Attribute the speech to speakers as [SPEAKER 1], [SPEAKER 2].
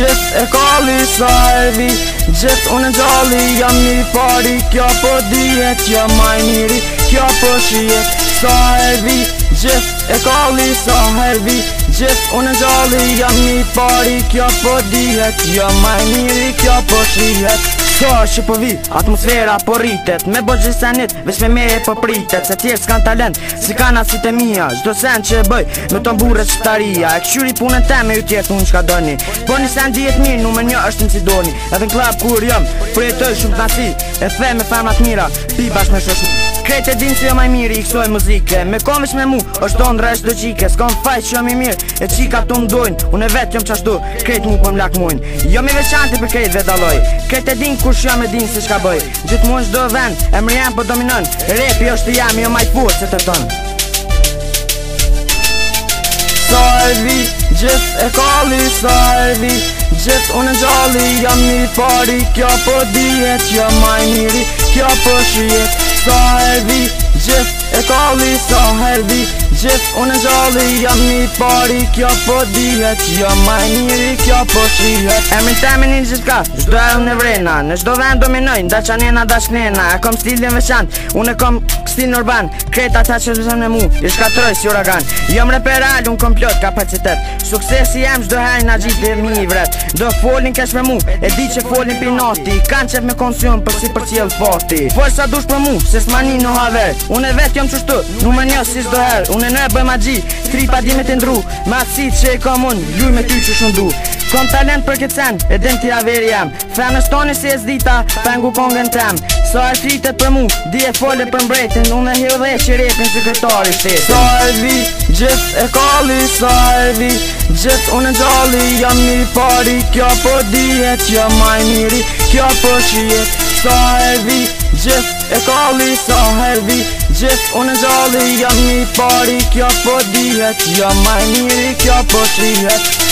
[SPEAKER 1] Gjithë e kalli sa hervi, gjithë unë gjalli, jam një pari, kjo po dihet, jam maj njëri, kjo po shihet, sa hervi, gjithë e kalli sa hervi, gjithë unë gjalli, jam një pari, kjo po dihet, jam maj njëri, kjo po shihet. Sa që po vi, atmosfera po rritet, me bo gjithë senit, veç me e po pritet, se tjerë s'kan talent, si kan asit e mija, gjdo sen që e bëj, me ton burët shtaria, e këshyri punën teme ju tjetë unë qka doni, po një sen dijet mirë, numer një është në Sidoni, edhe në klab kur jëm, përjetoj shumë të nasi, e the me femrat mira, pi bash me shoshu. Krejt e din që jo maj miri i kësoj muzike, me kom veç me mu, është ondra është do qike, s'kom fajt që jom i mirë, e qika të mdojnë, unë e vetë jom qashtu, krejt mu po m'lak mujnë, jom i veçanti për krejt vedaloj, krejt e din kush jom e din se shka bëj, gjithë mund shdo vend, e mërjen po dominon, repi është jam, jo maj furë se të tonë. Sa hervi, gjithë e kalli sa hervi, gjithë unë gjalli, jam një pari, kjo po dihet, jam maj njëri, kjo po shihet. Sa hervi, gjithë e kalli sa hervi, gjithë unë gjalli, jam një pari, kjo po dihet, jam maj njëri, kjo po shihet. Emrin temin një gjithë ka, gjdo e unë e vrena, në gjdo vend dominojnë, da qanena da shknena, e kom stilin veçant, unë e kom stilin urban, krejta ta që zëzëm në mu, i shkatroj si uragan, jom reperal, unë kom plot kapacitet, suksesi jem gjdo hajnë na gjitë e mi i vret, do folin kesh me mu, e di që folin pinoti, kanë qep me konsum për si për qjellë fati, folë sa dush për mu, se s'mani në haver, unë e vet jom qështu, numer një si s'do her, unë e në e bëj magji, tripa di me t'indru, ma si që e kom unë, luj me ty që shundu, kom talent për këtë sen, e din t'i averi jam, femës toni si e zdita, pengu kongën tem, sa e fritet për mu, di e fole për mbretin, unë e hiu dhe që repin sekretari shtetin. Sa hervi, gjithë e kalli sa hervi, gjithë unë gjalli, jam një pari, kjo po dihet, jam maj njëri, kjo po shihet. Sa hervi, gjithë e kalli sa hervi, gjithë unë gjalli, jam një pari, kjo po dihet, jam maj njëri, kjo po shihet.